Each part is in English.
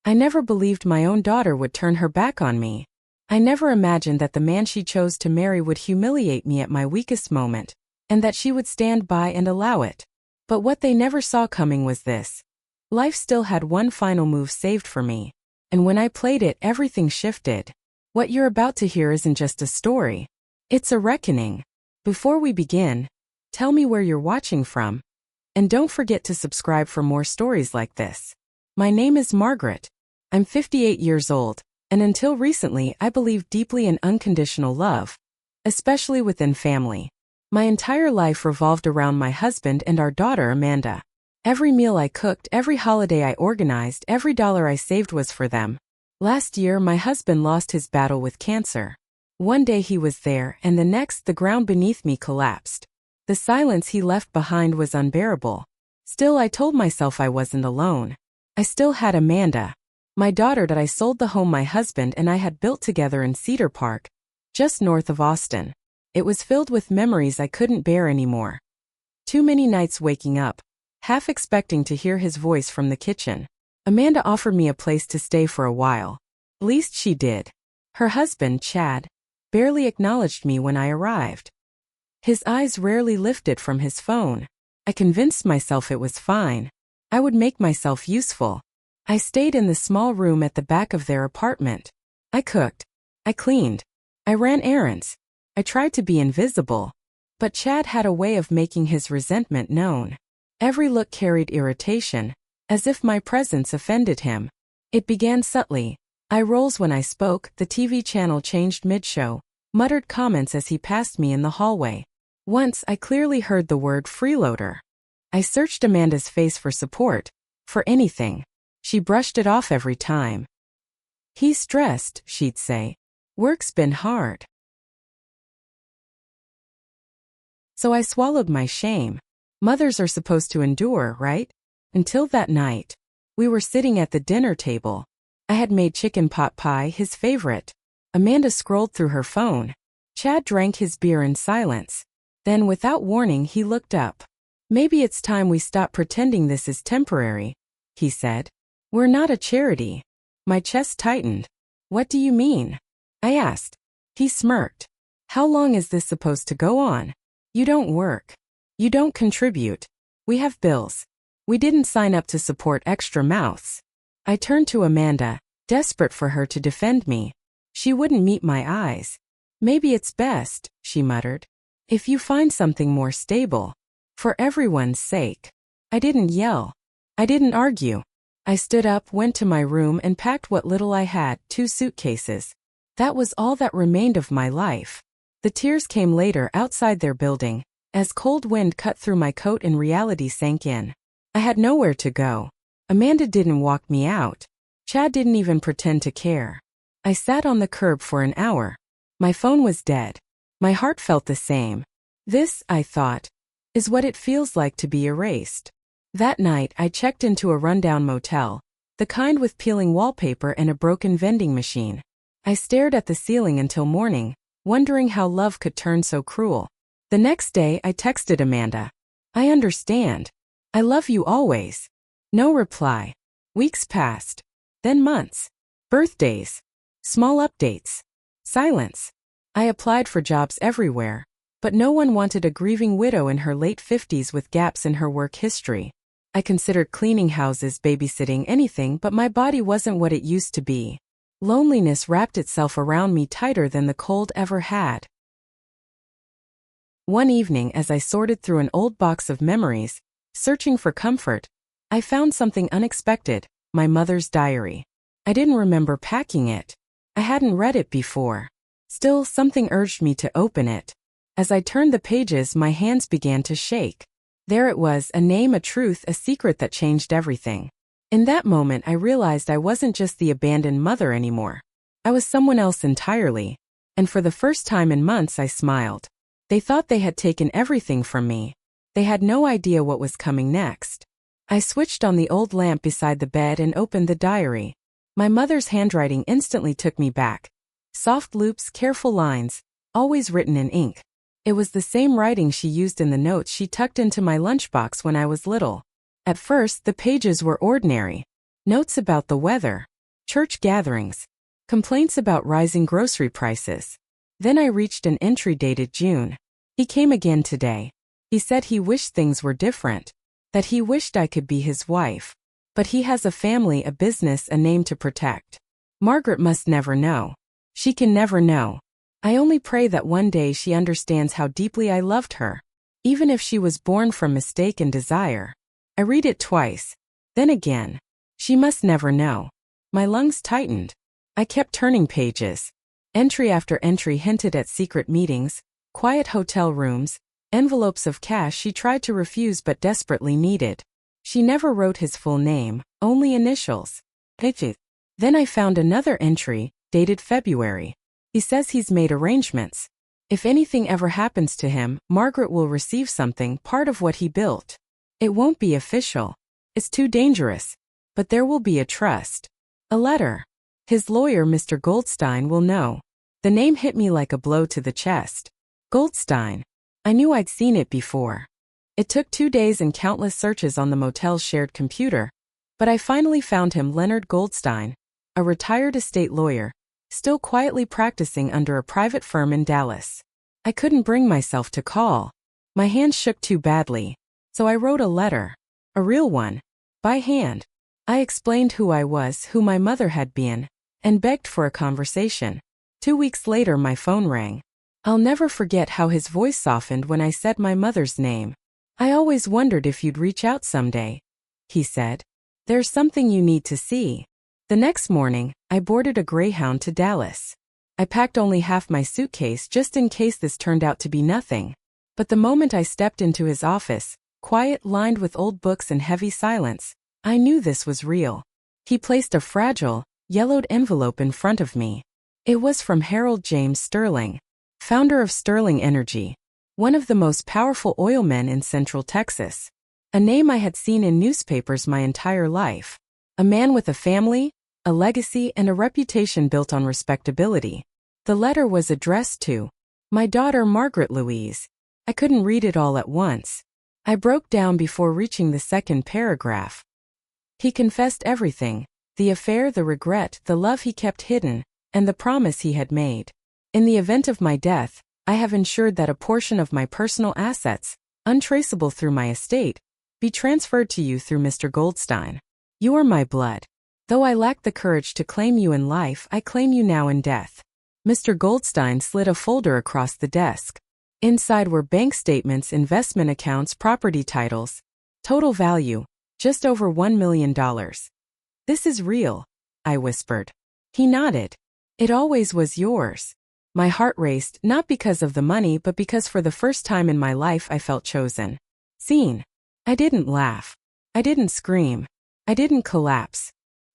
I never believed my own daughter would turn her back on me. I never imagined that the man she chose to marry would humiliate me at my weakest moment, and that she would stand by and allow it. But what they never saw coming was this. Life still had one final move saved for me, and when I played it, everything shifted. What you're about to hear isn't just a story. It's a reckoning. Before we begin, tell me where you're watching from. And don't forget to subscribe for more stories like this. My name is Margaret. I'm 58 years old, and until recently I believed deeply in unconditional love, especially within family. My entire life revolved around my husband and our daughter Amanda. Every meal I cooked, every holiday I organized, every dollar I saved was for them. Last year my husband lost his battle with cancer. One day he was there, and the next the ground beneath me collapsed. The silence he left behind was unbearable. Still, I told myself I wasn't alone. I still had Amanda, my daughter that I sold the home my husband and I had built together in Cedar Park, just north of Austin. It was filled with memories I couldn't bear anymore. Too many nights waking up, half expecting to hear his voice from the kitchen. Amanda offered me a place to stay for a while. At least she did. Her husband, Chad, barely acknowledged me when I arrived. His eyes rarely lifted from his phone. I convinced myself it was fine. I would make myself useful. I stayed in the small room at the back of their apartment. I cooked. I cleaned. I ran errands. I tried to be invisible. But Chad had a way of making his resentment known. Every look carried irritation, as if my presence offended him. It began subtly. Eye rolls when I spoke, the TV channel changed mid-show, muttered comments as he passed me in the hallway. Once I clearly heard the word freeloader. I searched Amanda's face for support, for anything. She brushed it off every time. He's stressed, she'd say. Work's been hard. So I swallowed my shame. Mothers are supposed to endure, right? Until that night. We were sitting at the dinner table. I had made chicken pot pie, his favorite. Amanda scrolled through her phone. Chad drank his beer in silence. Then, without warning, he looked up. Maybe it's time we stop pretending this is temporary, he said. We're not a charity. My chest tightened. What do you mean? I asked. He smirked. How long is this supposed to go on? You don't work. You don't contribute. We have bills. We didn't sign up to support extra mouths. I turned to Amanda, desperate for her to defend me. She wouldn't meet my eyes. Maybe it's best, she muttered, if you find something more stable. For everyone's sake. I didn't yell. I didn't argue. I stood up, went to my room, and packed what little I had, 2 suitcases. That was all that remained of my life. The tears came later outside their building, as cold wind cut through my coat and reality sank in. I had nowhere to go. Amanda didn't walk me out. Chad didn't even pretend to care. I sat on the curb for an hour. My phone was dead. My heart felt the same. This, I thought, is what it feels like to be erased. That night I checked into a rundown motel, the kind with peeling wallpaper and a broken vending machine. I stared at the ceiling until morning, wondering how love could turn so cruel. The next day I texted Amanda. I understand. I love you always. No reply. Weeks passed. Then months. Birthdays. Small updates. Silence. I applied for jobs everywhere. But no one wanted a grieving widow in her late 50s with gaps in her work history. I considered cleaning houses, babysitting, anything, but my body wasn't what it used to be. Loneliness wrapped itself around me tighter than the cold ever had. One evening, as I sorted through an old box of memories, searching for comfort, I found something unexpected, my mother's diary. I didn't remember packing it. I hadn't read it before. Still, something urged me to open it. As I turned the pages, my hands began to shake. There it was, a name, a truth, a secret that changed everything. In that moment, I realized I wasn't just the abandoned mother anymore. I was someone else entirely. And for the first time in months, I smiled. They thought they had taken everything from me. They had no idea what was coming next. I switched on the old lamp beside the bed and opened the diary. My mother's handwriting instantly took me back. Soft loops, careful lines, always written in ink. It was the same writing she used in the notes she tucked into my lunchbox when I was little. At first, the pages were ordinary. Notes about the weather, church gatherings, complaints about rising grocery prices. Then I reached an entry dated June. He came again today. He said he wished things were different, that he wished I could be his wife. But he has a family, a business, a name to protect. Margaret must never know. She can never know. I only pray that one day she understands how deeply I loved her, even if she was born from mistake and desire. I read it twice. Then again. She must never know. My lungs tightened. I kept turning pages. Entry after entry hinted at secret meetings, quiet hotel rooms, envelopes of cash she tried to refuse but desperately needed. She never wrote his full name, only initials. Then I found another entry, dated February. He says he's made arrangements. If anything ever happens to him, Margaret will receive something, part of what he built. It won't be official. It's too dangerous. But there will be a trust. A letter. His lawyer, Mr. Goldstein, will know. The name hit me like a blow to the chest. Goldstein. I knew I'd seen it before. It took 2 days and countless searches on the motel's shared computer, but I finally found him, Leonard Goldstein, a retired estate lawyer, still quietly practicing under a private firm in Dallas. I couldn't bring myself to call. My hands shook too badly, so I wrote a letter. A real one. By hand. I explained who I was, who my mother had been, and begged for a conversation. 2 weeks later my phone rang. I'll never forget how his voice softened when I said my mother's name. I always wondered if you'd reach out someday, he said. There's something you need to see. The next morning, I boarded a Greyhound to Dallas. I packed only half my suitcase just in case this turned out to be nothing. But the moment I stepped into his office, quiet, lined with old books and heavy silence, I knew this was real. He placed a fragile, yellowed envelope in front of me. It was from Harold James Sterling, founder of Sterling Energy, one of the most powerful oil men in Central Texas. A name I had seen in newspapers my entire life. A man with a family, a legacy, and a reputation built on respectability. The letter was addressed to my daughter Margaret Louise. I couldn't read it all at once. I broke down before reaching the second paragraph. He confessed everything, the affair, the regret, the love he kept hidden, and the promise he had made. In the event of my death, I have ensured that a portion of my personal assets, untraceable through my estate, be transferred to you through Mr. Goldstein. You are my blood. Though I lacked the courage to claim you in life, I claim you now in death. Mr. Goldstein slid a folder across the desk. Inside were bank statements, investment accounts, property titles. Total value, just over $1 million. This is real, I whispered. He nodded. It always was yours. My heart raced, not because of the money, but because for the first time in my life I felt chosen. Seen. I didn't laugh. I didn't scream. I didn't collapse.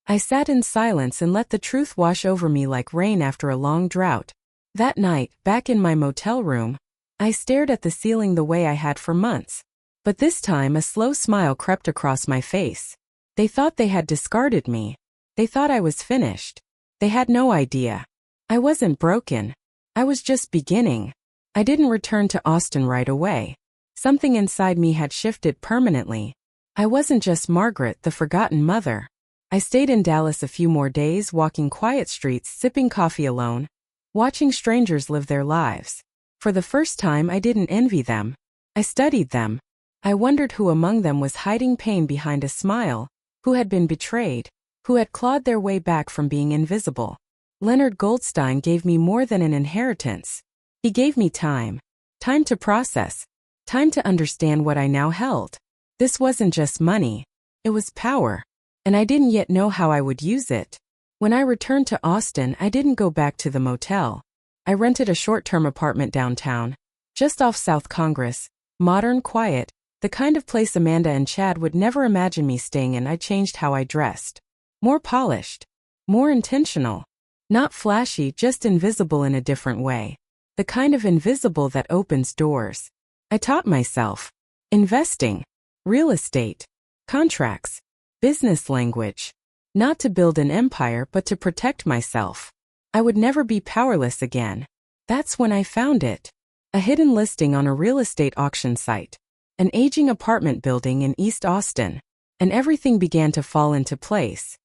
I sat in silence and let the truth wash over me like rain after a long drought. That night, back in my motel room, I stared at the ceiling the way I had for months. But this time a slow smile crept across my face. They thought they had discarded me. They thought I was finished. They had no idea. I wasn't broken. I was just beginning. I didn't return to Austin right away. Something inside me had shifted permanently. I wasn't just Margaret, the forgotten mother. I stayed in Dallas a few more days, walking quiet streets, sipping coffee alone, watching strangers live their lives. For the first time, I didn't envy them. I studied them. I wondered who among them was hiding pain behind a smile, who had been betrayed, who had clawed their way back from being invisible. Leonard Goldstein gave me more than an inheritance. He gave me time. Time to process. Time to understand what I now held. This wasn't just money. It was power. And I didn't yet know how I would use it. When I returned to Austin, I didn't go back to the motel. I rented a short-term apartment downtown, just off South Congress, modern, quiet, the kind of place Amanda and Chad would never imagine me staying in. I changed how I dressed. More polished. More intentional. Not flashy, just invisible in a different way. The kind of invisible that opens doors. I taught myself. Investing. Real estate. Contracts. Business language. Not to build an empire, but to protect myself. I would never be powerless again. That's when I found it. A hidden listing on a real estate auction site. An aging apartment building in East Austin. And everything began to fall into place.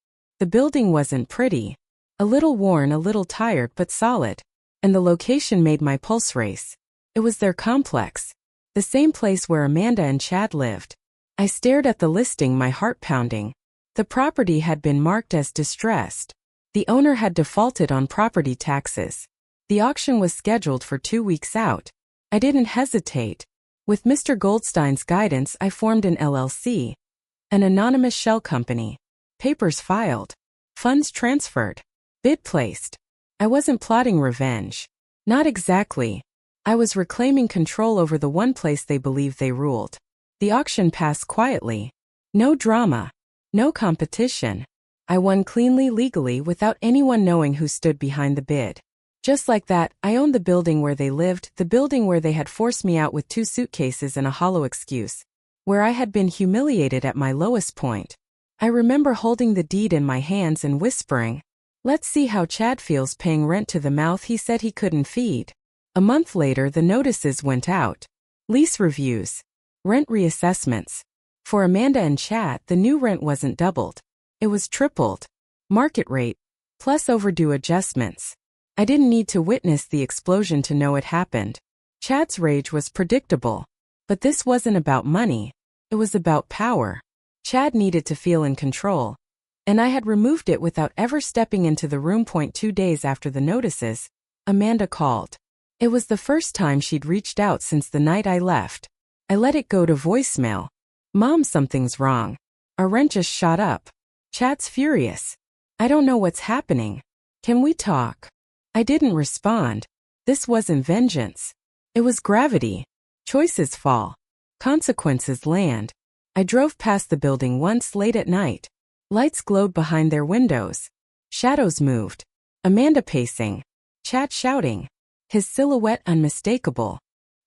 The building wasn't pretty. A little worn, a little tired, but solid. And the location made my pulse race. It was their complex. The same place where Amanda and Chad lived. I stared at the listing, my heart pounding. The property had been marked as distressed. The owner had defaulted on property taxes. The auction was scheduled for 2 weeks out. I didn't hesitate. With Mr. Goldstein's guidance, I formed an LLC. An anonymous shell company. Papers filed. Funds transferred. Bid placed. I wasn't plotting revenge. Not exactly. I was reclaiming control over the one place they believed they ruled. The auction passed quietly. No drama. No competition. I won cleanly, legally, without anyone knowing who stood behind the bid. Just like that, I owned the building where they lived, the building where they had forced me out with 2 suitcases and a hollow excuse. Where I had been humiliated at my lowest point. I remember holding the deed in my hands and whispering, "Let's see how Chad feels paying rent to the mouth he said he couldn't feed." A month later, the notices went out. Lease reviews. Rent reassessments. For Amanda and Chad, the new rent wasn't doubled. It was tripled. Market rate, plus overdue adjustments. I didn't need to witness the explosion to know it happened. Chad's rage was predictable. But this wasn't about money. It was about power. Chad needed to feel in control. And I had removed it without ever stepping into the room. 2 days after the notices, Amanda called. It was the first time she'd reached out since the night I left. I let it go to voicemail. "Mom, something's wrong. Our rent just shot up. Chad's furious. I don't know what's happening. Can we talk?" I didn't respond. This wasn't vengeance. It was gravity. Choices fall. Consequences land. I drove past the building once late at night. Lights glowed behind their windows. Shadows moved. Amanda pacing. Chad shouting. His silhouette unmistakable.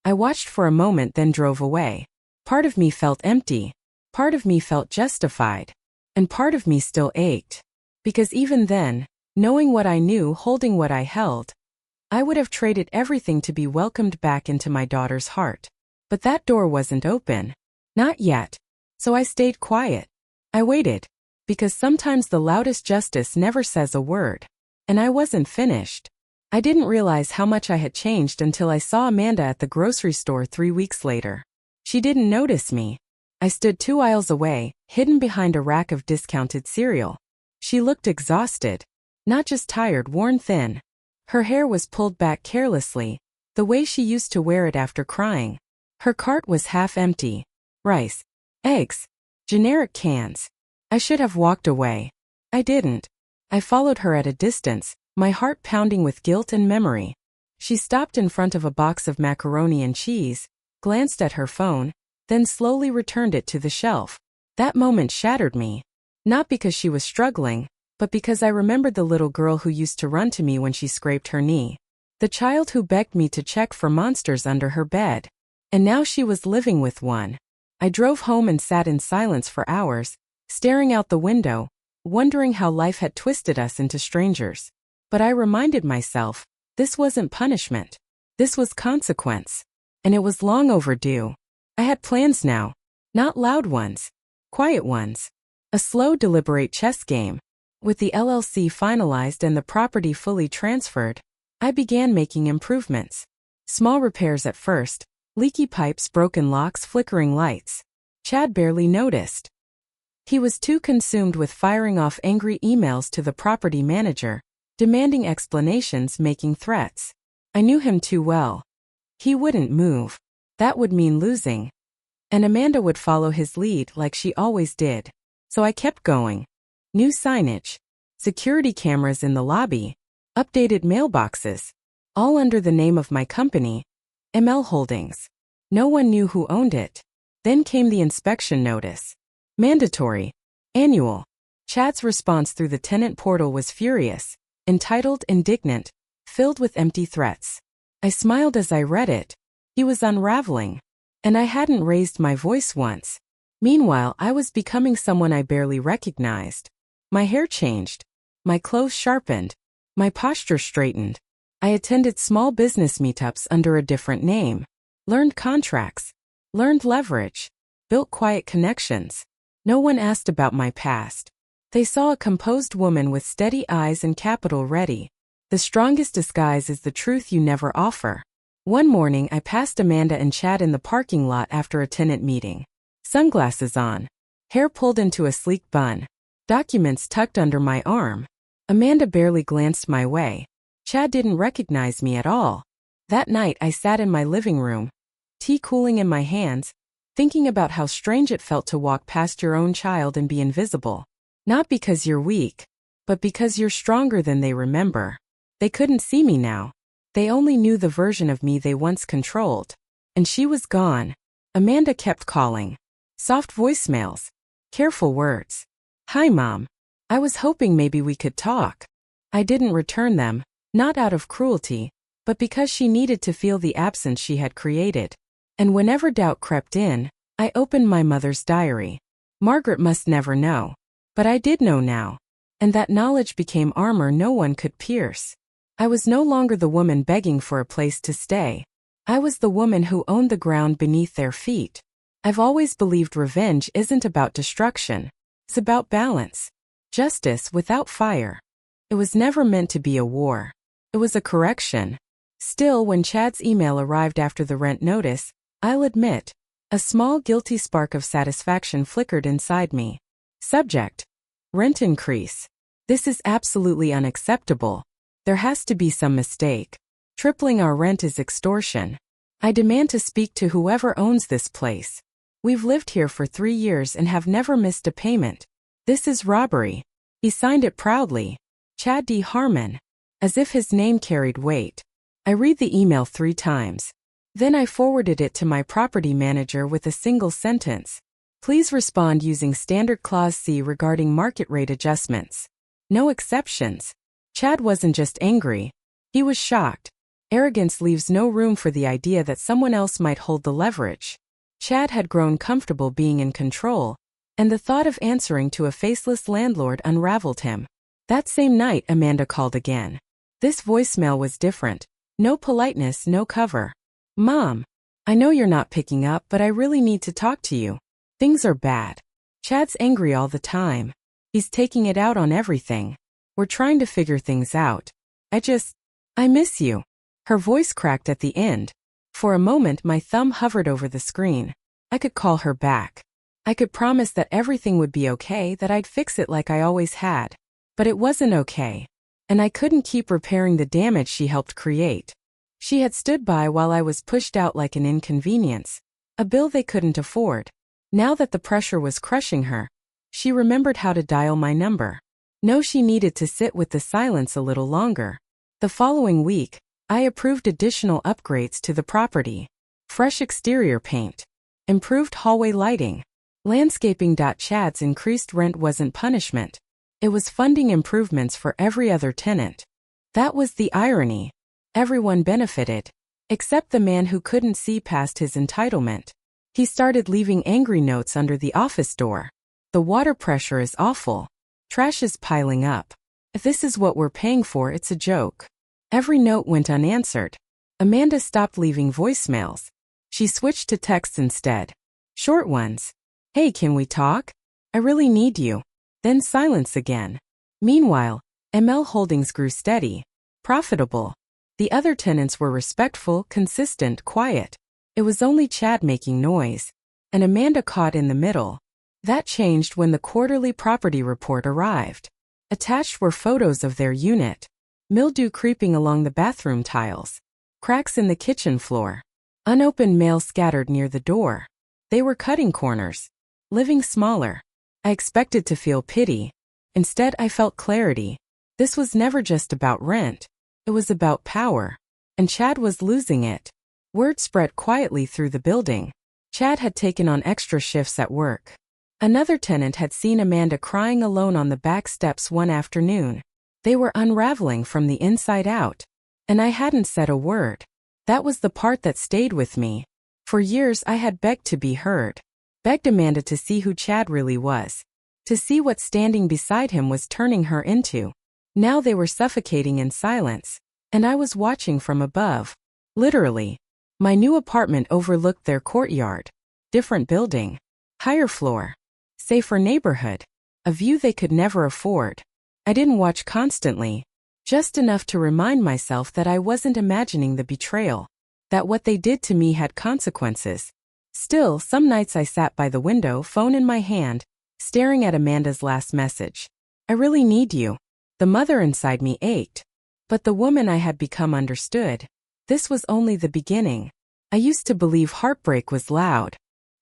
I watched for a moment, then drove away. Part of me felt empty. Part of me felt justified. And part of me still ached. Because even then, knowing what I knew, holding what I held, I would have traded everything to be welcomed back into my daughter's heart. But that door wasn't open. Not yet. So I stayed quiet. I waited. Because sometimes the loudest justice never says a word. And I wasn't finished. I didn't realize how much I had changed until I saw Amanda at the grocery store 3 weeks later. She didn't notice me. I stood 2 aisles away, hidden behind a rack of discounted cereal. She looked exhausted. Not just tired, worn thin. Her hair was pulled back carelessly, the way she used to wear it after crying. Her cart was half empty. Rice. Eggs. Generic cans. I should have walked away. I didn't. I followed her at a distance, my heart pounding with guilt and memory. She stopped in front of a box of macaroni and cheese, glanced at her phone, then slowly returned it to the shelf. That moment shattered me. Not because she was struggling, but because I remembered the little girl who used to run to me when she scraped her knee. The child who begged me to check for monsters under her bed. And now she was living with one. I drove home and sat in silence for hours, staring out the window, wondering how life had twisted us into strangers. But I reminded myself, this wasn't punishment. This was consequence. And it was long overdue. I had plans now. Not loud ones. Quiet ones. A slow, deliberate chess game. With the LLC finalized and the property fully transferred, I began making improvements. Small repairs at first. Leaky pipes, broken locks, flickering lights. Chad barely noticed. He was too consumed with firing off angry emails to the property manager, demanding explanations, making threats. I knew him too well. He wouldn't move. That would mean losing. And Amanda would follow his lead like she always did. So I kept going. New signage. Security cameras in the lobby. Updated mailboxes. All under the name of my company, ML Holdings. No one knew who owned it. Then came the inspection notice. Mandatory. Annual. Chad's response through the tenant portal was furious, entitled, indignant, filled with empty threats. I smiled as I read it. He was unraveling. And I hadn't raised my voice once. Meanwhile, I was becoming someone I barely recognized. My hair changed. My clothes sharpened. My posture straightened. I attended small business meetups under a different name. Learned contracts. Learned leverage. Built quiet connections. No one asked about my past. They saw a composed woman with steady eyes and capital ready. The strongest disguise is the truth you never offer. One morning I passed Amanda and Chad in the parking lot after a tenant meeting. Sunglasses on. Hair pulled into a sleek bun. Documents tucked under my arm. Amanda barely glanced my way. Chad didn't recognize me at all. That night I sat in my living room, tea cooling in my hands, thinking about how strange it felt to walk past your own child and be invisible. Not because you're weak, but because you're stronger than they remember. They couldn't see me now. They only knew the version of me they once controlled. And she was gone. Amanda kept calling. Soft voicemails. Careful words. Hi, Mom. I was hoping maybe we could talk. I didn't return them, not out of cruelty, but because she needed to feel the absence she had created. And whenever doubt crept in, I opened my mother's diary. Margaret must never know. But I did know now. And that knowledge became armor no one could pierce. I was no longer the woman begging for a place to stay. I was the woman who owned the ground beneath their feet. I've always believed revenge isn't about destruction. It's about balance. Justice without fire. It was never meant to be a war. It was a correction. Still, when Chad's email arrived after the rent notice, I'll admit, a small guilty spark of satisfaction flickered inside me. Subject: rent increase. This is absolutely unacceptable. There has to be some mistake. Tripling our rent is extortion. I demand to speak to whoever owns this place. We've lived here for 3 years and have never missed a payment. This is robbery. He signed it proudly. Chad D. Harmon. As if his name carried weight. I read the email 3 times. Then I forwarded it to my property manager with a single sentence. Please respond using Standard Clause C regarding market rate adjustments. No exceptions. Chad wasn't just angry. He was shocked. Arrogance leaves no room for the idea that someone else might hold the leverage. Chad had grown comfortable being in control, and the thought of answering to a faceless landlord unraveled him. That same night, Amanda called again. This voicemail was different. No politeness, no cover. Mom, I know you're not picking up, but I really need to talk to you. Things are bad. Chad's angry all the time. He's taking it out on everything. We're trying to figure things out. I miss you. Her voice cracked at the end. For a moment my thumb hovered over the screen. I could call her back. I could promise that everything would be okay, that I'd fix it like I always had. But it wasn't okay. And I couldn't keep repairing the damage she helped create. She had stood by while I was pushed out like an inconvenience. A bill they couldn't afford. Now that the pressure was crushing her, she remembered how to dial my number. No, she needed to sit with the silence a little longer. The following week, I approved additional upgrades to the property. Fresh exterior paint. Improved hallway lighting. Landscaping. Chad's increased rent wasn't punishment. It was funding improvements for every other tenant. That was the irony. Everyone benefited. Except the man who couldn't see past his entitlement. He started leaving angry notes under the office door. The water pressure is awful. Trash is piling up. If this is what we're paying for, it's a joke. Every note went unanswered. Amanda stopped leaving voicemails. She switched to texts instead. Short ones. Hey, can we talk? I really need you. Then silence again. Meanwhile, ML Holdings grew steady. Profitable. The other tenants were respectful, consistent, quiet. It was only Chad making noise. And Amanda caught in the middle. That changed when the quarterly property report arrived. Attached were photos of their unit. Mildew creeping along the bathroom tiles. Cracks in the kitchen floor. Unopened mail scattered near the door. They were cutting corners. Living smaller. I expected to feel pity. Instead, I felt clarity. This was never just about rent. It was about power. And Chad was losing it. Word spread quietly through the building. Chad had taken on extra shifts at work. Another tenant had seen Amanda crying alone on the back steps one afternoon. They were unraveling from the inside out. And I hadn't said a word. That was the part that stayed with me. For years I had begged to be heard. Begged Amanda to see who Chad really was. To see what standing beside him was turning her into. Now they were suffocating in silence. And I was watching from above. Literally. My new apartment overlooked their courtyard. Different building. Higher floor. Safer neighborhood. a view they could never afford. I didn't watch constantly, just enough to remind myself that I wasn't imagining the betrayal, that what they did to me had consequences. Still, some nights I sat by the window, phone in my hand, staring at Amanda's last message. I really need you. The mother inside me ached. But the woman I had become understood. This was only the beginning. I used to believe heartbreak was loud.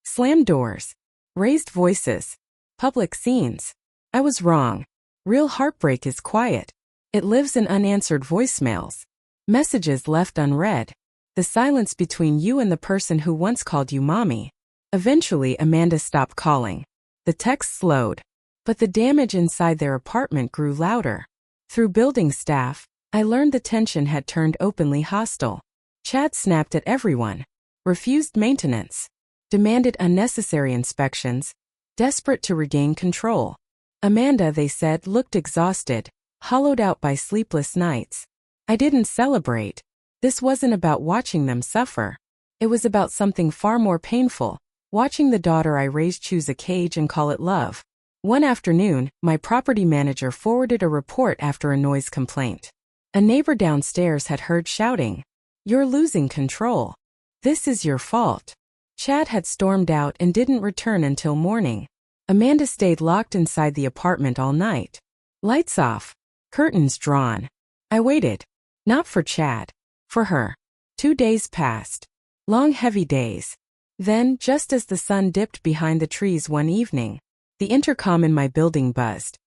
Slammed doors. Raised voices. Public scenes. I was wrong. Real heartbreak is quiet. It lives in unanswered voicemails. Messages left unread. The silence between you and the person who once called you mommy. Eventually, Amanda stopped calling. The text slowed. But the damage inside their apartment grew louder. Through building staff, I learned the tension had turned openly hostile. Chad snapped at everyone. Refused maintenance. Demanded unnecessary inspections. Desperate to regain control. Amanda, they said, looked exhausted, hollowed out by sleepless nights. I didn't celebrate. This wasn't about watching them suffer. It was about something far more painful, watching the daughter I raised choose a cage and call it love. One afternoon, my property manager forwarded a report after a noise complaint. A neighbor downstairs had heard shouting, "You're losing control. This is your fault." Chad had stormed out and didn't return until morning. Amanda stayed locked inside the apartment all night. Lights off. Curtains drawn. I waited. Not for Chad. For her. 2 days passed. Long, heavy days. Then, just as the sun dipped behind the trees one evening, the intercom in my building buzzed.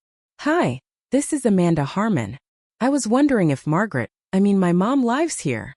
"Hi, this is Amanda Harmon. I was wondering if my mom lives here."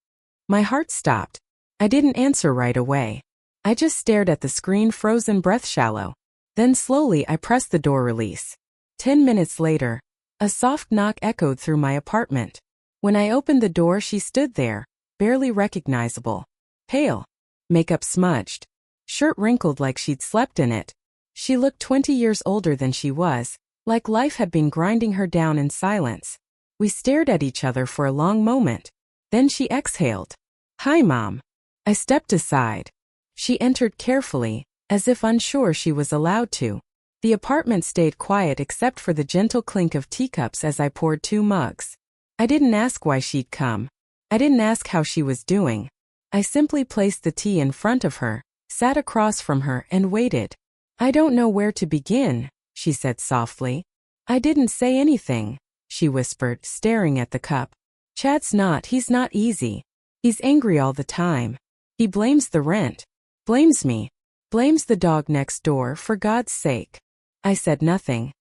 My heart stopped. I didn't answer right away. I just stared at the screen, frozen, breath shallow. Then slowly I pressed the door release. 10 minutes later, a soft knock echoed through my apartment. When I opened the door, she stood there, barely recognizable. Pale. Makeup smudged. Shirt wrinkled like she'd slept in it. She looked 20 years older than she was, like life had been grinding her down in silence. We stared at each other for a long moment. Then she exhaled. "Hi, Mom." I stepped aside. She entered carefully, as if unsure she was allowed to. The apartment stayed quiet except for the gentle clink of teacups as I poured 2 mugs. I didn't ask why she'd come. I didn't ask how she was doing. I simply placed the tea in front of her, sat across from her, and waited. "I don't know where to begin," she said softly. "I didn't say anything," she whispered, staring at the cup. He's not easy. He's angry all the time. He blames the rent. Blames me. Blames the dog next door, for God's sake." I said nothing.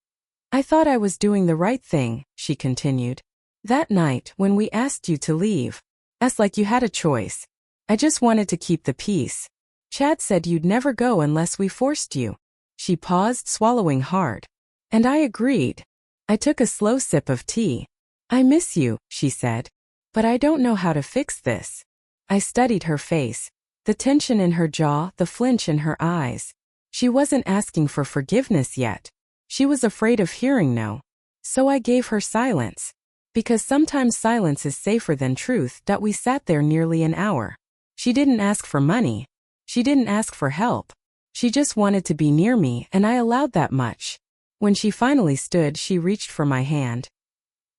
"I thought I was doing the right thing," she continued. "That night, when we asked you to leave. Asked like you had a choice. I just wanted to keep the peace. Chad said you'd never go unless we forced you." She paused, swallowing hard. And I agreed. I took a slow sip of tea. "I miss you," she said. "But I don't know how to fix this." I studied her face. The tension in her jaw, the flinch in her eyes. She wasn't asking for forgiveness yet. She was afraid of hearing no. So I gave her silence. Because sometimes silence is safer than truth. We sat there nearly an hour. She didn't ask for money. She didn't ask for help. She just wanted to be near me, and I allowed that much. When she finally stood, she reached for my hand.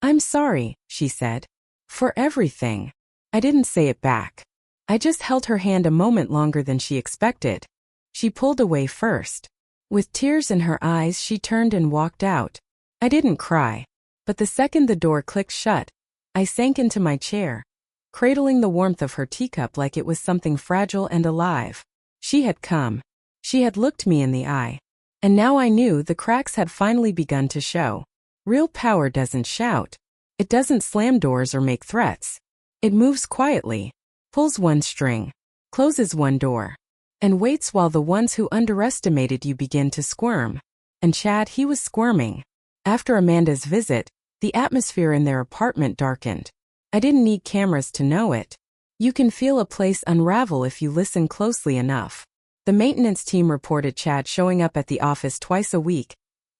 "I'm sorry," she said. "For everything." I didn't say it back. I just held her hand a moment longer than she expected. She pulled away first. With tears in her eyes, she turned and walked out. I didn't cry. But the second the door clicked shut, I sank into my chair, cradling the warmth of her teacup like it was something fragile and alive. She had come. She had looked me in the eye. And now I knew the cracks had finally begun to show. Real power doesn't shout. It doesn't slam doors or make threats. It moves quietly. Pulls one string, closes one door, and waits while the ones who underestimated you begin to squirm. And Chad, he was squirming. After Amanda's visit, the atmosphere in their apartment darkened. I didn't need cameras to know it. You can feel a place unravel if you listen closely enough. The maintenance team reported Chad showing up at the office twice a week.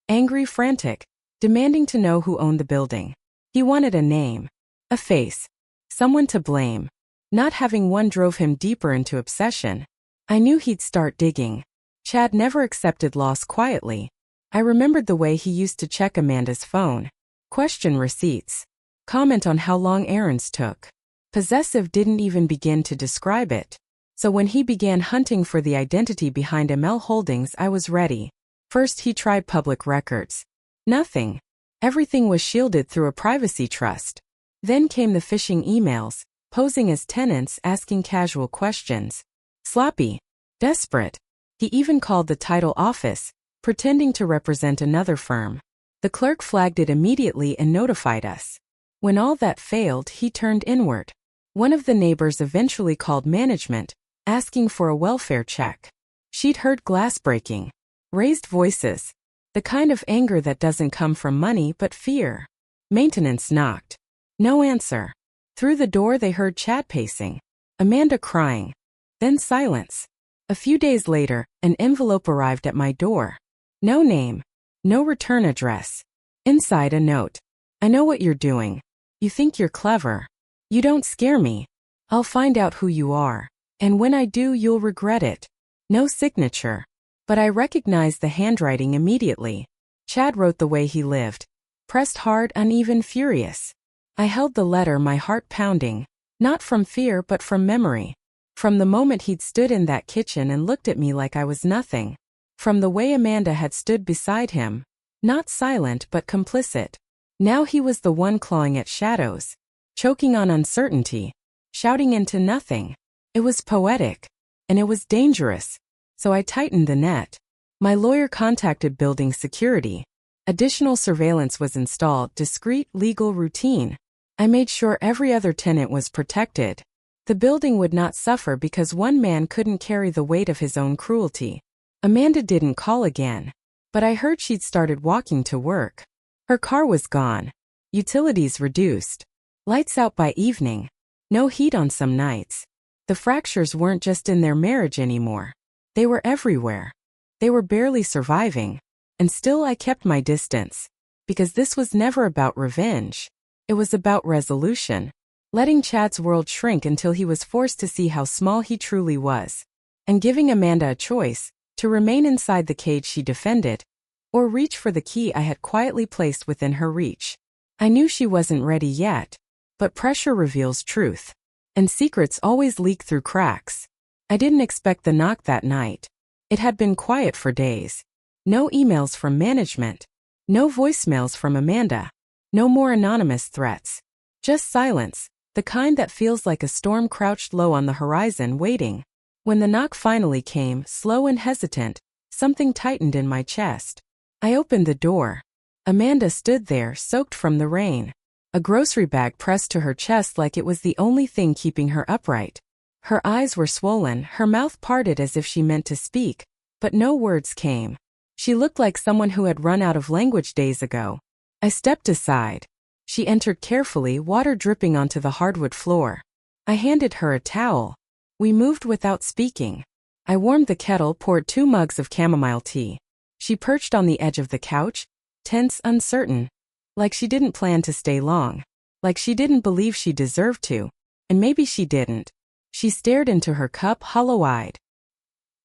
Angry, frantic, demanding to know who owned the building. He wanted a name, a face, someone to blame. Not having one drove him deeper into obsession. I knew he'd start digging. Chad never accepted loss quietly. I remembered the way he used to check Amanda's phone. Question receipts. Comment on how long errands took. Possessive didn't even begin to describe it. So when he began hunting for the identity behind ML Holdings, I was ready. First he tried public records. Nothing. Everything was shielded through a privacy trust. Then came the phishing emails, posing as tenants asking casual questions. Sloppy. Desperate. He even called the title office, pretending to represent another firm. The clerk flagged it immediately and notified us. When all that failed, he turned inward. One of the neighbors eventually called management, asking for a welfare check. She'd heard glass breaking. Raised voices. The kind of anger that doesn't come from money but fear. Maintenance knocked. No answer. Through the door they heard Chad pacing. Amanda crying. Then silence. A few days later, an envelope arrived at my door. No name. No return address. Inside a note. I know what you're doing. You think you're clever. You don't scare me. I'll find out who you are. And when I do, you'll regret it. No signature. But I recognized the handwriting immediately. Chad wrote the way he lived. Pressed hard, uneven, furious. I held the letter, my heart pounding. Not from fear but from memory. From the moment he'd stood in that kitchen and looked at me like I was nothing. From the way Amanda had stood beside him. Not silent but complicit. Now he was the one clawing at shadows. Choking on uncertainty. Shouting into nothing. It was poetic. And it was dangerous. So I tightened the net. My lawyer contacted building security. Additional surveillance was installed, discreet legal routine. I made sure every other tenant was protected. The building would not suffer because one man couldn't carry the weight of his own cruelty. Amanda didn't call again. But I heard she'd started walking to work. Her car was gone. Utilities reduced. Lights out by evening. No heat on some nights. The fractures weren't just in their marriage anymore. They were everywhere. They were barely surviving. And still I kept my distance. Because this was never about revenge. It was about resolution. Letting Chad's world shrink until he was forced to see how small he truly was. And giving Amanda a choice, to remain inside the cage she defended, or reach for the key I had quietly placed within her reach. I knew she wasn't ready yet. But pressure reveals truth. And secrets always leak through cracks. I didn't expect the knock that night. It had been quiet for days. No emails from management. No voicemails from Amanda. No more anonymous threats. Just silence, the kind that feels like a storm crouched low on the horizon waiting. When the knock finally came, slow and hesitant, something tightened in my chest. I opened the door. Amanda stood there, soaked from the rain. A grocery bag pressed to her chest like it was the only thing keeping her upright. Her eyes were swollen, her mouth parted as if she meant to speak, but no words came. She looked like someone who had run out of language days ago. I stepped aside. She entered carefully, water dripping onto the hardwood floor. I handed her a towel. We moved without speaking. I warmed the kettle, poured 2 mugs of chamomile tea. She perched on the edge of the couch, tense, uncertain. Like she didn't plan to stay long. Like she didn't believe she deserved to. And maybe she didn't. She stared into her cup, hollow-eyed.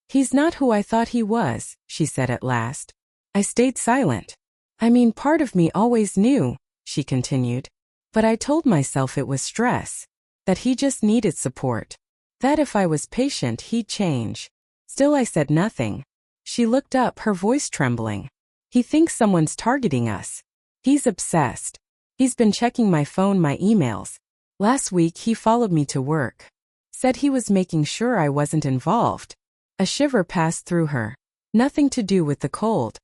"He's not who I thought he was," she said at last. I stayed silent. "I mean, part of me always knew," she continued. "But I told myself it was stress. That he just needed support. That if I was patient, he'd change." Still I said nothing. She looked up, her voice trembling. "He thinks someone's targeting us. He's obsessed. He's been checking my phone, my emails. Last week he followed me to work. Said he was making sure I wasn't involved." A shiver passed through her. "Nothing to do with the cold.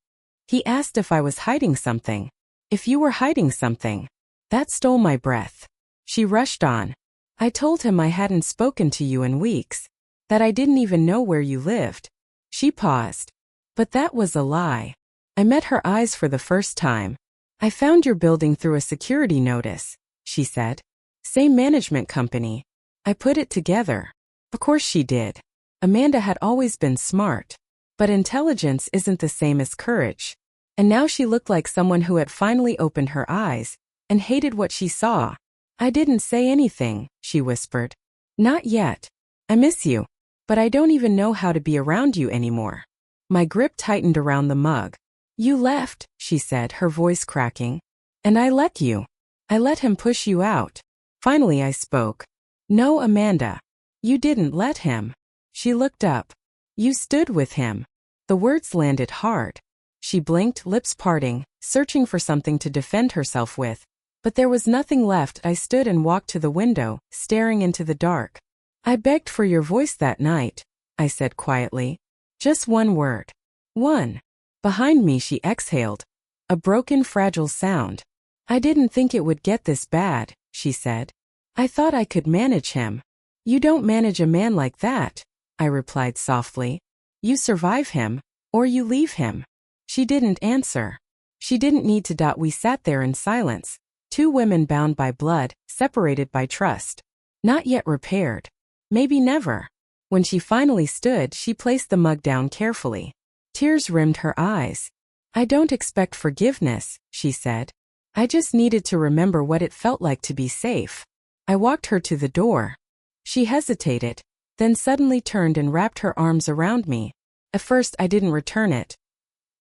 He asked if I was hiding something. If you were hiding something." That stole my breath. She rushed on. "I told him I hadn't spoken to you in weeks. That I didn't even know where you lived." She paused. "But that was a lie." I met her eyes for the first time. "I found your building through a security notice," she said. "Same management company." I put it together. Of course she did. Amanda had always been smart. But intelligence isn't the same as courage. And now she looked like someone who had finally opened her eyes and hated what she saw. "I didn't say anything," she whispered. "Not yet. I miss you. But I don't even know how to be around you anymore." My grip tightened around the mug. You left, she said, her voice cracking. And I let you. I let him push you out. Finally I spoke. No, Amanda. You didn't let him. She looked up. You stood with him. The words landed hard. She blinked, lips parting, searching for something to defend herself with. But there was nothing left. I stood and walked to the window, staring into the dark. I begged for your voice that night, I said quietly. Just one word. One. Behind me she exhaled. A broken, fragile sound. I didn't think it would get this bad, she said. I thought I could manage him. You don't manage a man like that, I replied softly. You survive him, or you leave him. She didn't answer. She didn't need to. We sat there in silence. Two women bound by blood, separated by trust. Not yet repaired. Maybe never. When she finally stood, she placed the mug down carefully. Tears rimmed her eyes. I don't expect forgiveness, she said. I just needed to remember what it felt like to be safe. I walked her to the door. She hesitated, then suddenly turned and wrapped her arms around me. At first I didn't return it.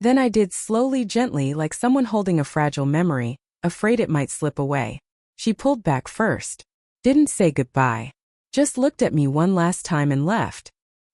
Then I did, slowly, gently, like someone holding a fragile memory, afraid it might slip away. She pulled back first. Didn't say goodbye. Just looked at me one last time and left.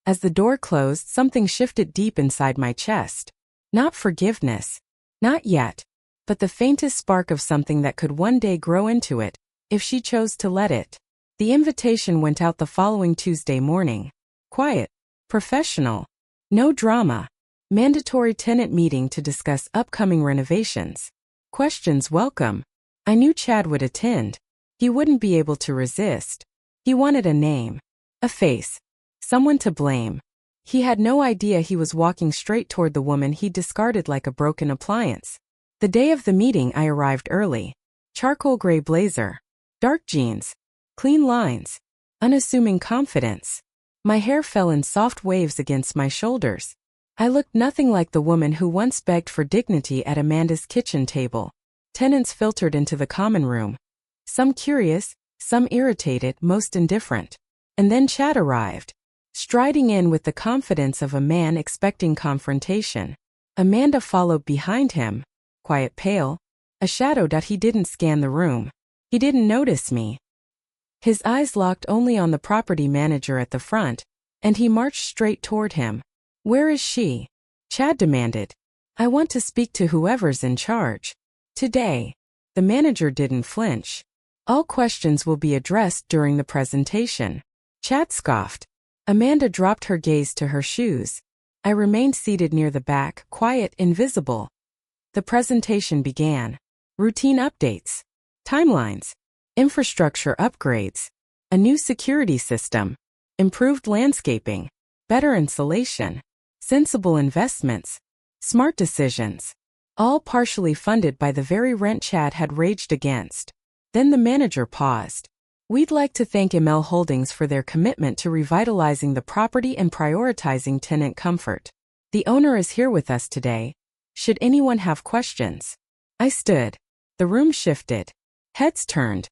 As the door closed, something shifted deep inside my chest. Not forgiveness. Not yet. But the faintest spark of something that could one day grow into it, if she chose to let it. The invitation went out the following Tuesday morning. Quiet. Professional. No drama. Mandatory tenant meeting to discuss upcoming renovations. Questions welcome. I knew Chad would attend. He wouldn't be able to resist. He wanted a name. A face. Someone to blame. He had no idea he was walking straight toward the woman he discarded like a broken appliance. The day of the meeting I arrived early. Charcoal gray blazer. Dark jeans. Clean lines. Unassuming confidence. My hair fell in soft waves against my shoulders. I looked nothing like the woman who once begged for dignity at Amanda's kitchen table. Tenants filtered into the common room. Some curious, some irritated, most indifferent. And then Chad arrived, striding in with the confidence of a man expecting confrontation. Amanda followed behind him, quiet, pale, a shadow. He didn't scan the room. He didn't notice me. His eyes locked only on the property manager at the front, and he marched straight toward him. Where is she? Chad demanded. I want to speak to whoever's in charge. Today. The manager didn't flinch. All questions will be addressed during the presentation. Chad scoffed. Amanda dropped her gaze to her shoes. I remained seated near the back, quiet, invisible. The presentation began. Routine updates. Timelines. Infrastructure upgrades. A new security system. Improved landscaping. Better insulation. Sensible investments. Smart decisions. All partially funded by the very rent Chad had raged against. Then the manager paused. We'd like to thank ML Holdings for their commitment to revitalizing the property and prioritizing tenant comfort. The owner is here with us today. Should anyone have questions? I stood. The room shifted. Heads turned.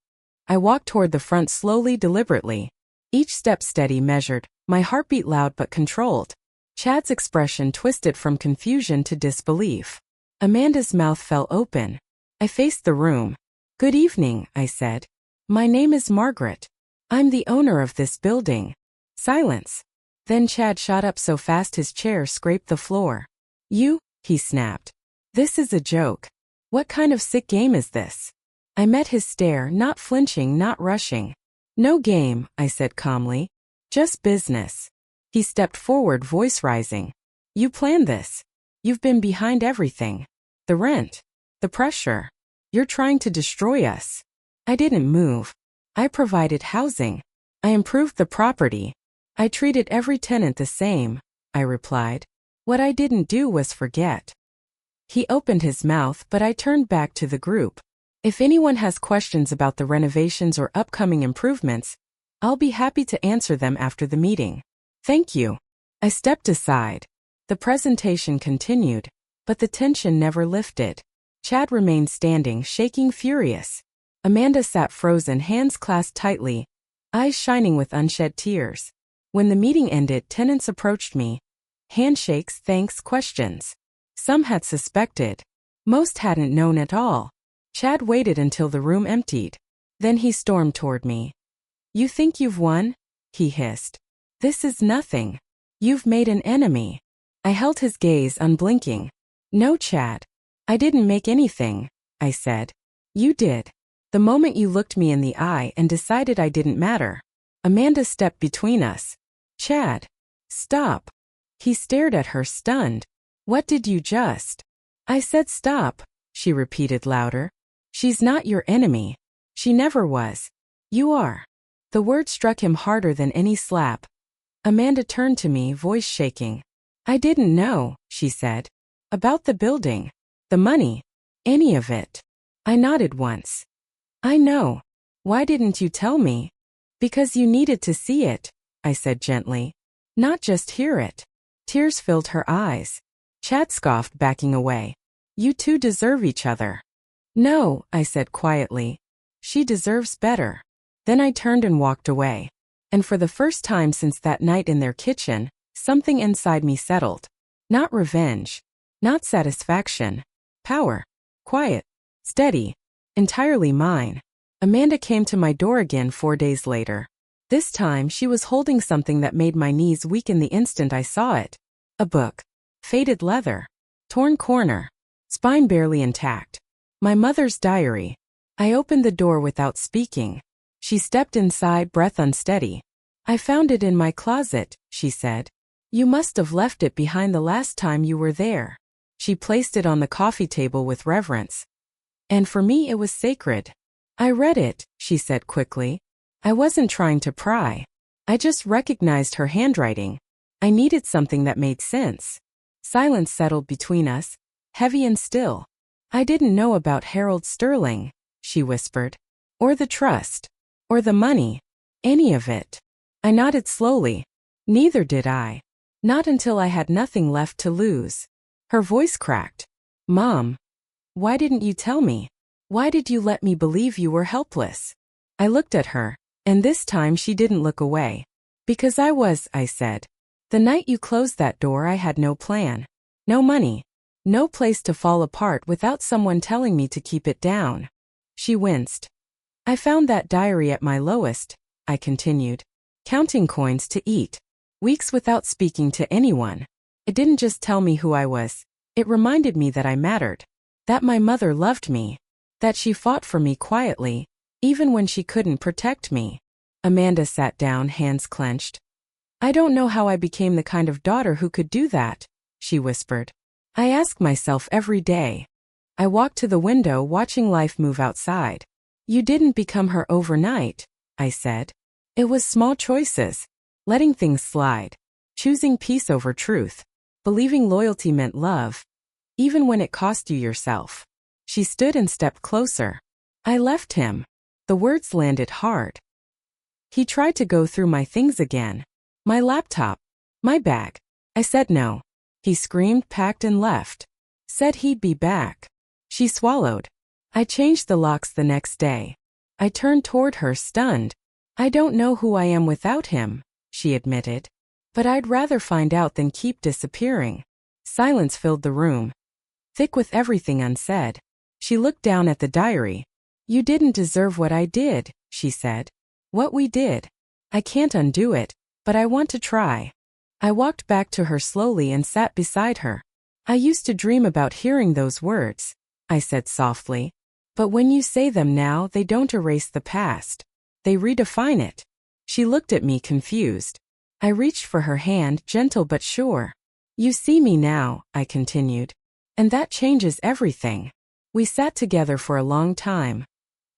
I walked toward the front slowly, deliberately. Each step steady, measured, my heartbeat loud but controlled. Chad's expression twisted from confusion to disbelief. Amanda's mouth fell open. I faced the room. Good evening, I said. My name is Margaret. I'm the owner of this building. Silence. Then Chad shot up so fast his chair scraped the floor. You, he snapped. This is a joke. What kind of sick game is this? I met his stare, not flinching, not rushing. No game, I said calmly. Just business. He stepped forward, voice rising. You planned this. You've been behind everything. The rent. The pressure. You're trying to destroy us. I didn't move. I provided housing. I improved the property. I treated every tenant the same, I replied. What I didn't do was forget. He opened his mouth, but I turned back to the group. If anyone has questions about the renovations or upcoming improvements, I'll be happy to answer them after the meeting. Thank you. I stepped aside. The presentation continued, but the tension never lifted. Chad remained standing, shaking, furious. Amanda sat frozen, hands clasped tightly, eyes shining with unshed tears. When the meeting ended, tenants approached me. Handshakes, thanks, questions. Some had suspected. Most hadn't known at all. Chad waited until the room emptied. Then he stormed toward me. "You think you've won?" he hissed. "This is nothing. You've made an enemy." I held his gaze unblinking. "No, Chad. I didn't make anything," I said. "You did. The moment you looked me in the eye and decided I didn't matter." Amanda stepped between us. "Chad. Stop." He stared at her, stunned. "What did you just?" "I said stop," she repeated louder. "She's not your enemy. She never was. You are." The word struck him harder than any slap. Amanda turned to me, voice shaking. "I didn't know," she said. "About the building. The money. Any of it." I nodded once. "I know. Why didn't you tell me?" "Because you needed to see it," I said gently. "Not just hear it." Tears filled her eyes. Chad scoffed, backing away. "You two deserve each other." "No," I said quietly. "She deserves better." Then I turned and walked away. And for the first time since that night in their kitchen, something inside me settled. Not revenge. Not satisfaction. Power. Quiet. Steady. Entirely mine. Amanda came to my door again 4 days later. This time she was holding something that made my knees weaken the instant I saw it. A book. Faded leather. Torn corner. Spine barely intact. My mother's diary. I opened the door without speaking. She stepped inside, breath unsteady. "I found it in my closet," she said. "You must have left it behind the last time you were there." She placed it on the coffee table with reverence. "And for me it was sacred." "I read it," she said quickly. "I wasn't trying to pry. I just recognized her handwriting. I needed something that made sense." Silence settled between us, heavy and still. "I didn't know about Harold Sterling," she whispered. "Or the trust. Or the money. Any of it." I nodded slowly. "Neither did I. Not until I had nothing left to lose." Her voice cracked. "Mom. Why didn't you tell me? Why did you let me believe you were helpless?" I looked at her, and this time she didn't look away. "Because I was," I said. "The night you closed that door I had no plan. No money. No place to fall apart without someone telling me to keep it down." She winced. "I found that diary at my lowest," I continued. "Counting coins to eat. Weeks without speaking to anyone. It didn't just tell me who I was. It reminded me that I mattered. That my mother loved me. That she fought for me quietly, even when she couldn't protect me." Amanda sat down, hands clenched. "I don't know how I became the kind of daughter who could do that," she whispered. "I ask myself every day." I walked to the window, watching life move outside. "You didn't become her overnight," I said. "It was small choices. Letting things slide. Choosing peace over truth. Believing loyalty meant love. Even when it cost you yourself." She stood and stepped closer. "I left him." The words landed hard. "He tried to go through my things again. My laptop. My bag. I said no. He screamed, packed and left. Said he'd be back." She swallowed. "I changed the locks the next day." I turned toward her, stunned. "I don't know who I am without him," she admitted. "But I'd rather find out than keep disappearing." Silence filled the room, thick with everything unsaid. She looked down at the diary. "You didn't deserve what I did," she said. "What we did. I can't undo it, but I want to try." I walked back to her slowly and sat beside her. "I used to dream about hearing those words," I said softly. "But when you say them now, they don't erase the past. They redefine it." She looked at me, confused. I reached for her hand, gentle but sure. "You see me now," I continued. "And that changes everything." We sat together for a long time,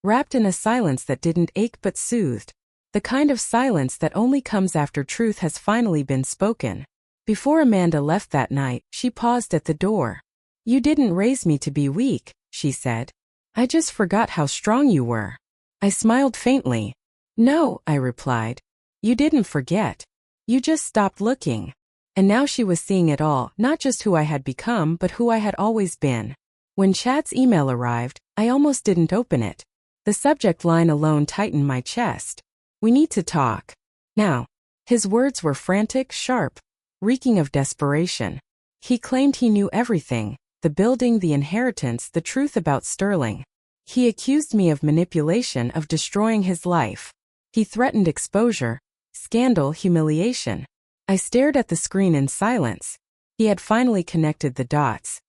wrapped in a silence that didn't ache but soothed. The kind of silence that only comes after truth has finally been spoken. Before Amanda left that night, she paused at the door. "You didn't raise me to be weak," she said. "I just forgot how strong you were." I smiled faintly. "No," I replied. "You didn't forget. You just stopped looking." And now she was seeing it all, not just who I had become, but who I had always been. When Chad's email arrived, I almost didn't open it. The subject line alone tightened my chest. "We need to talk. Now." His words were frantic, sharp, reeking of desperation. He claimed he knew everything, the building, the inheritance, the truth about Sterling. He accused me of manipulation, of destroying his life. He threatened exposure, scandal, humiliation. I stared at the screen in silence. He had finally connected the dots.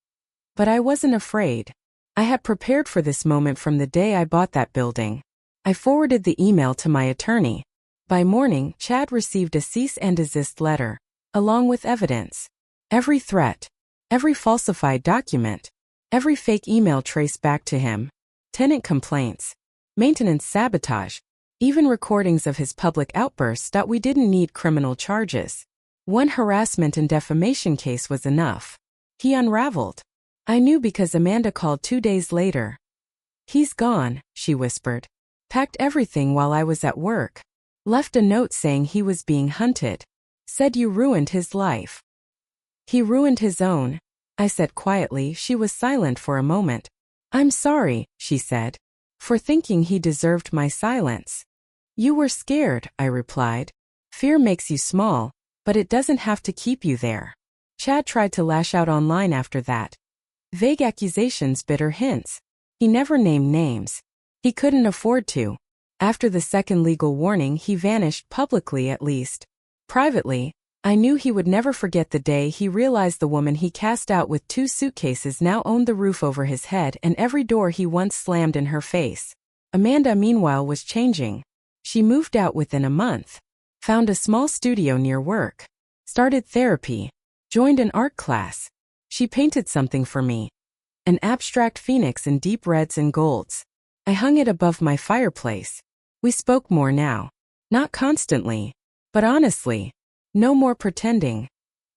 But I wasn't afraid. I had prepared for this moment from the day I bought that building. I forwarded the email to my attorney. By morning, Chad received a cease and desist letter, along with evidence. Every threat, every falsified document, every fake email traced back to him. Tenant complaints, maintenance sabotage, even recordings of his public outbursts that we didn't need criminal charges. One harassment and defamation case was enough. He unraveled. I knew because Amanda called 2 days later. He's gone, she whispered. Packed everything while I was at work. Left a note saying he was being hunted. Said you ruined his life. He ruined his own, I said quietly. She was silent for a moment. I'm sorry, she said, for thinking he deserved my silence. You were scared, I replied. Fear makes you small, but it doesn't have to keep you there. Chad tried to lash out online after that. Vague accusations, bitter hints. He never named names. He couldn't afford to. After the second legal warning, he vanished publicly, at least. Privately, I knew he would never forget the day he realized the woman he cast out with 2 suitcases now owned the roof over his head and every door he once slammed in her face. Amanda, meanwhile, was changing. She moved out within a month. Found a small studio near work. Started therapy. Joined an art class. She painted something for me. An abstract phoenix in deep reds and golds. I hung it above my fireplace. We spoke more now. Not constantly, but honestly. No more pretending.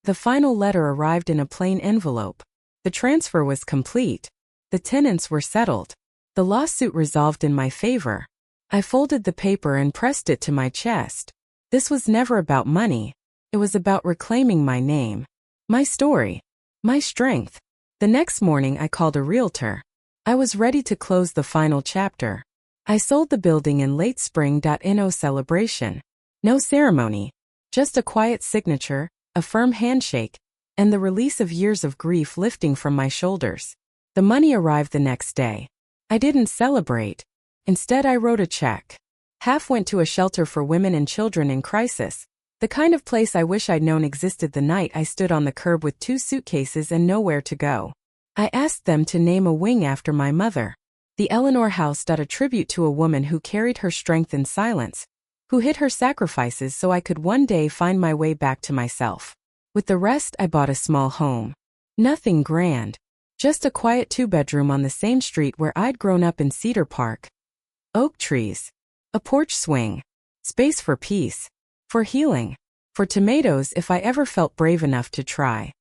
The final letter arrived in a plain envelope. The transfer was complete. The tenants were settled. The lawsuit resolved in my favor. I folded the paper and pressed it to my chest. This was never about money. It was about reclaiming my name. My story. My strength. The next morning I called a realtor. I was ready to close the final chapter. I sold the building in late spring. No celebration. No ceremony. Just a quiet signature, a firm handshake, and the release of years of grief lifting from my shoulders. The money arrived the next day. I didn't celebrate. Instead, I wrote a check. Half went to a shelter for women and children in crisis, the kind of place I wish I'd known existed the night I stood on the curb with 2 suitcases and nowhere to go. I asked them to name a wing after my mother. The Eleanor House. A tribute to a woman who carried her strength in silence, who hid her sacrifices so I could one day find my way back to myself. With the rest, I bought a small home. Nothing grand. Just a quiet 2-bedroom on the same street where I'd grown up in Cedar Park. Oak trees. A porch swing. Space for peace. For healing. For tomatoes if I ever felt brave enough to try.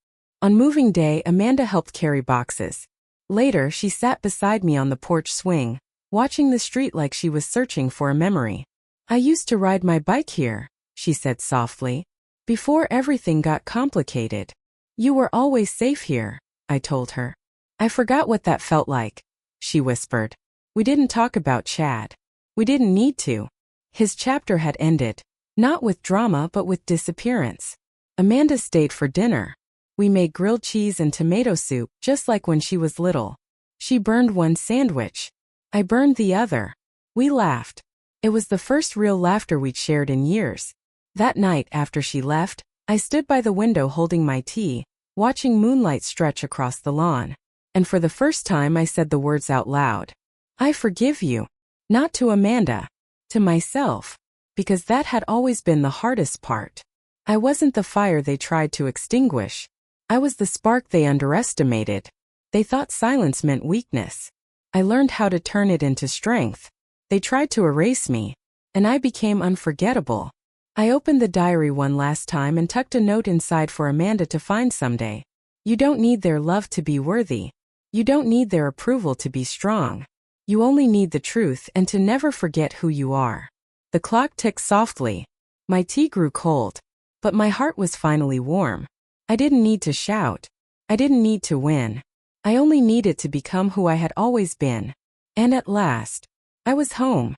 On moving day, Amanda helped carry boxes. Later, she sat beside me on the porch swing, watching the street like she was searching for a memory. I used to ride my bike here, she said softly, before everything got complicated. You were always safe here, I told her. I forgot what that felt like, she whispered. We didn't talk about Chad. We didn't need to. His chapter had ended, not with drama but with disappearance. Amanda stayed for dinner. We made grilled cheese and tomato soup just like when she was little. She burned one sandwich. I burned the other. We laughed. It was the first real laughter we'd shared in years. That night after she left, I stood by the window holding my tea, watching moonlight stretch across the lawn. And for the first time I said the words out loud. I forgive you. Not to Amanda. To myself. Because that had always been the hardest part. I wasn't the fire they tried to extinguish. I was the spark they underestimated. They thought silence meant weakness. I learned how to turn it into strength. They tried to erase me, and I became unforgettable. I opened the diary one last time and tucked a note inside for Amanda to find someday. You don't need their love to be worthy. You don't need their approval to be strong. You only need the truth and to never forget who you are. The clock ticked softly. My tea grew cold, but my heart was finally warm. I didn't need to shout. I didn't need to win. I only needed to become who I had always been. And at last, I was home.